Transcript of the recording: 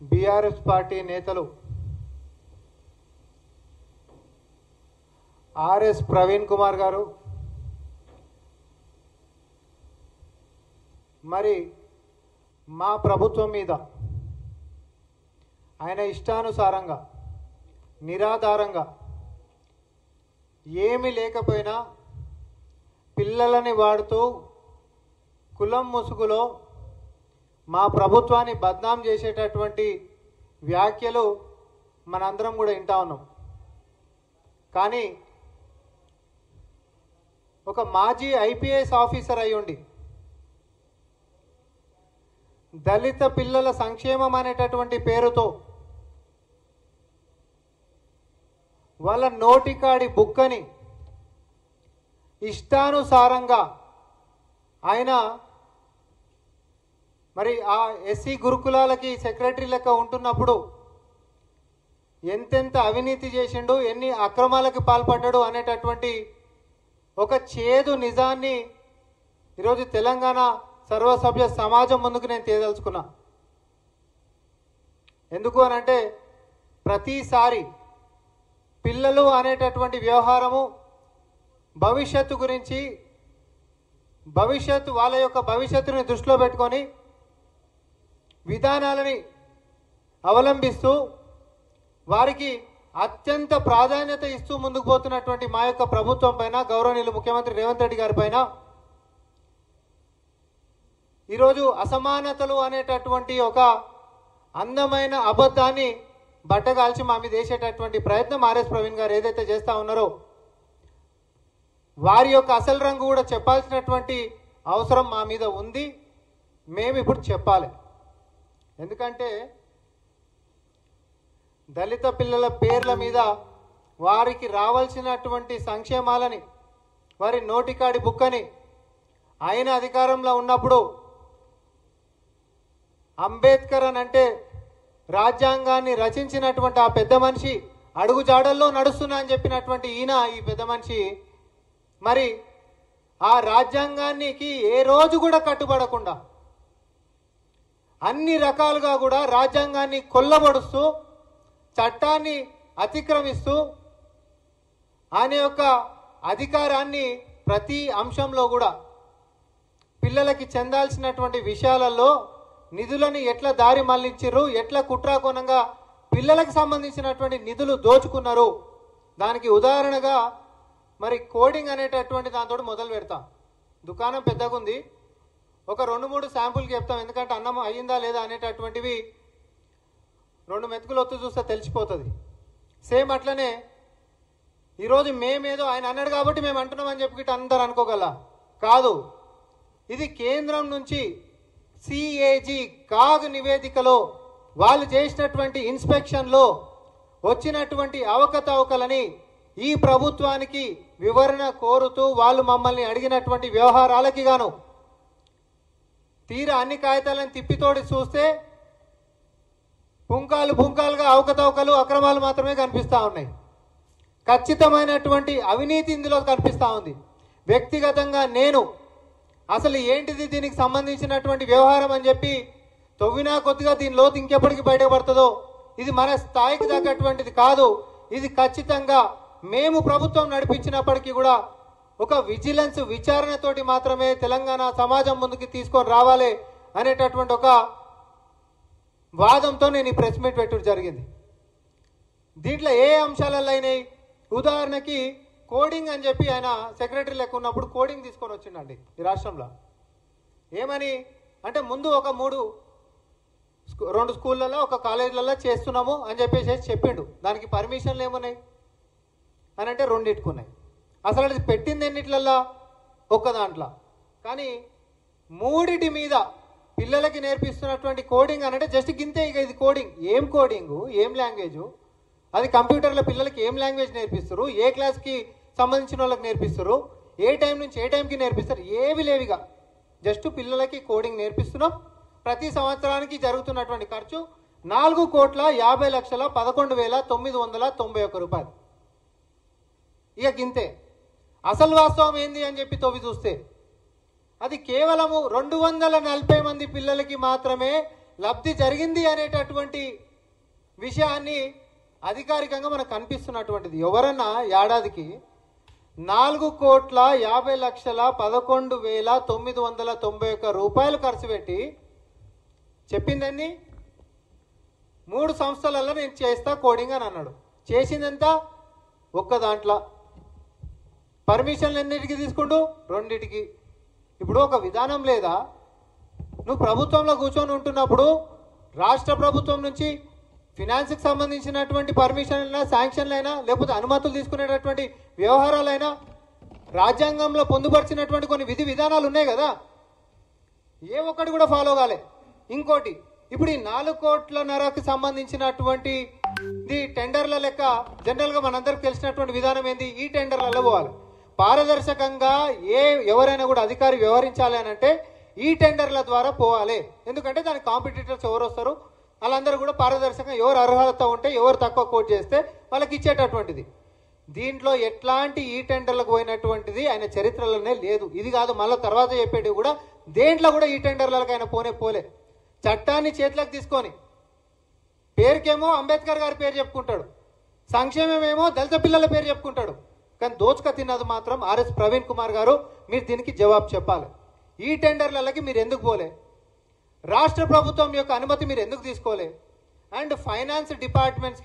BRS party నేతలు RS Praveen Kumar గారు మరి మా ప్రభుత్వం మీద ఆయన ఇష్టానుసారంగా నిరాధారంగా ఏమీ లేకపోయినా పిల్లలని వాడుతూ కులం ముసుగులో మా ప్రభుత్వాన్ని బద్నాం చేసేటటువంటి వ్యాఖ్యలు మనందరం కూడా వింటా ఉన్నాం. కానీ ఒక మాజీ ఐపీఎస్ ఆఫీసర్ అయ్యుండి దళిత పిల్లల సంక్షేమం అనేటటువంటి పేరుతో వాళ్ళ నోటికాడి బుక్కని ఇష్టానుసారంగా ఆయన మరి ఆ ఎస్సీ గురుకులాలకి సెక్రటరీ లెక్క ఉంటున్నప్పుడు ఎంతెంత అవినీతి చేసిండు, ఎన్ని అక్రమాలకు పాల్పడ్డాడు అనేటటువంటి ఒక చేదు నిజాన్ని ఈరోజు తెలంగాణ సర్వసభ్య సమాజం ముందుకు నేను తేదలుచుకున్నా. ఎందుకు అనంటే ప్రతిసారి పిల్లలు అనేటటువంటి వ్యవహారము భవిష్యత్తు గురించి వాళ్ళ యొక్క భవిష్యత్తుని దృష్టిలో పెట్టుకొని విధానాలని అవలంబిస్తూ వారికి అత్యంత ప్రాధాన్యత ఇస్తూ ముందుకు పోతున్నటువంటి మా యొక్క ప్రభుత్వం పైన, గౌరవనీయులు ముఖ్యమంత్రి రేవంత్ రెడ్డి గారి పైన ఈరోజు అసమానతలు అనేటటువంటి ఒక అందమైన అబద్ధాన్ని బట్టగాల్చి మా మీద వేసేటటువంటి ప్రయత్నం ఆర్ఎస్ ప్రవీణ్ గారు ఏదైతే చేస్తూ ఉన్నారో వారి యొక్క అసలు రంగు కూడా చెప్పాల్సినటువంటి అవసరం మా మీద ఉంది. మేము ఇప్పుడు చెప్పాలి. ఎందుకంటే దళిత పిల్లల పేర్ల మీద వారికి రావాల్సినటువంటి సంక్షేమాలని, వారి నోటికాడి బుక్కని ఆయన అధికారంలో ఉన్నప్పుడు అంబేద్కర్ అని అంటే రాజ్యాంగాన్ని రచించినటువంటి ఆ పెద్ద మనిషి అడుగుజాడల్లో నడుస్తున్నా అని చెప్పినటువంటి ఈ పెద్ద మనిషి మరి ఆ రాజ్యాంగానికి ఏ రోజు కూడా కట్టుబడకుండా అన్ని రకాలుగా కూడా రాజ్యాంగాన్ని కొల్లబడుస్తూ చట్టాన్ని అతిక్రమిస్తూ ఆయన యొక్క అధికారాన్ని ప్రతి అంశంలో కూడా పిల్లలకి చెందాల్సినటువంటి విషయాలలో నిధులని ఎట్లా దారి మళ్లించారు, ఎట్లా కుట్రాకోణంగా పిల్లలకు సంబంధించినటువంటి నిధులు దోచుకున్నారు. దానికి ఉదాహరణగా మరి కోడింగ్ అనేటటువంటి దాంతో మొదలు పెడతాం. దుకాణం పెద్దగా ఉంది, ఒక 2-3 శాంపుల్కి చెప్తాం. ఎందుకంటే అన్నం అయ్యిందా లేదా అనేటటువంటివి 2 మెతుకులు ఒత్తు చూస్తే తెలిసిపోతుంది. సేమ్ అట్లనే ఈరోజు మేమేదో ఆయన అన్నాడు కాబట్టి మేము అంటున్నామని చెప్పి అందరు అనుకోగల కాదు. ఇది కేంద్రం నుంచి సిఏజీ కాగ్ నివేదికలో వాళ్ళు చేసినటువంటి ఇన్స్పెక్షన్లో వచ్చినటువంటి అవకతవకలని ఈ ప్రభుత్వానికి వివరణ కోరుతూ వాళ్ళు మమ్మల్ని అడిగినటువంటి వ్యవహారాలకి గాను తీరా అన్ని కాగితాలను తిప్పితోడి చూస్తే పుంకాలుగా అవకతవకలు, అక్రమాలు మాత్రమే కనిపిస్తూ ఉన్నాయి. ఖచ్చితమైనటువంటి అవినీతి ఇందులో కనిపిస్తూ ఉంది. వ్యక్తిగతంగా నేను అసలు ఏంటిది దీనికి సంబంధించినటువంటి వ్యవహారం అని చెప్పి తవ్వినా కొద్దిగా దీని లోతు ఇంకెప్పటికి బయటపడుతుందో, ఇది మన స్థాయికి తగ్గటువంటిది కాదు. ఇది ఖచ్చితంగా మేము ప్రభుత్వం నడిపించినప్పటికీ కూడా ఒక విజిలెన్స్ విచారణతోటి మాత్రమే తెలంగాణ సమాజం ముందుకు తీసుకొని రావాలి అనేటటువంటి ఒక వాదంతో నేను ఈ ప్రెస్ మీట్ పెట్టడం జరిగింది. దీంట్లో ఏ అంశాలలో అయినాయి, ఉదాహరణకి కోడింగ్ అని చెప్పి ఆయన సెక్రటరీ లెక్క ఉన్నప్పుడు కోడింగ్ తీసుకొని వచ్చిండండి ఈ రాష్ట్రంలో. ఏమని అంటే ముందు ఒక 2 స్కూళ్ళల్లో, ఒక కాలేజీలలో చేస్తున్నాము అని చెప్పేసి చెప్పిండు. దానికి పర్మిషన్లు ఏమున్నాయి అని అంటే 2 ఇట్టుకున్నాయి. అసలు అది పెట్టింది ఎన్నిట్లల్లా, ఒక్క దాంట్లో. కానీ 3 మీద పిల్లలకి నేర్పిస్తున్నటువంటి కోడింగ్ అని అంటే జస్ట్ గింతే. ఇక ఇది కోడింగ్, ఏం కోడింగు, ఏం లాంగ్వేజు, అది కంప్యూటర్లో పిల్లలకి ఏం లాంగ్వేజ్ నేర్పిస్తారు, ఏ క్లాస్కి సంబంధించిన వాళ్ళకి నేర్పిస్తారు, ఏ టైం నుంచి ఏ టైంకి నేర్పిస్తారు, ఏవి లేవిగా జస్ట్ పిల్లలకి కోడింగ్ నేర్పిస్తున్నాం. ప్రతి సంవత్సరానికి జరుగుతున్నటువంటి ఖర్చు 4,50,11,991 రూపాయలు. ఇక గింతే. అసలు వాస్తవం ఏంది అని చెప్పి తవ్వి చూస్తే అది కేవలము 240 మంది పిల్లలకి మాత్రమే లబ్ధి జరిగింది అనేటటువంటి విషయాన్ని అధికారికంగా మనకు కనిపిస్తున్నటువంటిది. ఎవరన్నా ఏడాదికి 4,50,11,991 రూపాయలు ఖర్చు పెట్టి చెప్పిందన్నీ 3 సంస్థలలో నేను చేస్తా కోడింగ్ అని అన్నాడు. చేసిందంత ఒక్క దాంట్లో. పర్మిషన్లు ఎన్నిటికి తీసుకుంటూ 2టికి. ఇప్పుడు ఒక విధానం లేదా? నువ్వు ప్రభుత్వంలో కూర్చొని ఉంటున్నప్పుడు రాష్ట్ర ప్రభుత్వం నుంచి ఫినాన్స్కి సంబంధించినటువంటి పర్మిషన్లైనా, శాంక్షన్లైనా, లేకపోతే అనుమతులు తీసుకునేటటువంటి వ్యవహారాలైనా రాజ్యాంగంలో పొందుపరిచినటువంటి కొన్ని విధి విధానాలు ఉన్నాయి కదా, ఏ ఒక్కటి కూడా ఫాలో కాలే. ఇంకోటి, ఇప్పుడు ఈ 4,5,00,00,000కి సంబంధించినటువంటి టెండర్ల లెక్క జనరల్గా మనందరికి తెలిసినటువంటి విధానం ఏంది? ఈ టెండర్లలో పోవాలి. పారదర్శకంగా ఎవరైనా కూడా అధికారి వ్యవహరించాలి అని అంటే ఈ టెండర్ల ద్వారా పోవాలి. ఎందుకంటే దానికి కాంపిటీటర్స్ ఎవరు వస్తారు, వాళ్ళందరూ కూడా పారదర్శకంగా ఎవరు అర్హత ఉంటే, ఎవరు తక్కువ కోట్ చేస్తే వాళ్ళకి ఇచ్చేటటువంటిది. దీంట్లో ఎట్లాంటి ఈ టెండర్లకు పోయినటువంటిది ఆయన చరిత్రలోనే లేదు. ఇది కాదు, మళ్ళీ తర్వాత చెప్పేది కూడా దేంట్లో కూడా ఈ టెండర్లకు ఆయన పోలే. చట్టాన్ని చేతులకు తీసుకొని పేరుకేమో అంబేద్కర్ గారి పేరు చెప్పుకుంటాడు, సంక్షేమమేమో దళిత పిల్లల పేరు చెప్పుకుంటాడు. కానీ దోచుక తిన్నది మాత్రం ఆర్ఎస్ ప్రవీణ్ కుమార్ గారు. మీరు దీనికి జవాబు చెప్పాలి. ఈ టెండర్లకి మీరు ఎందుకు పోలే? రాష్ట్ర ప్రభుత్వం యొక్క అనుమతి మీరు ఎందుకు తీసుకోలే? And finance departments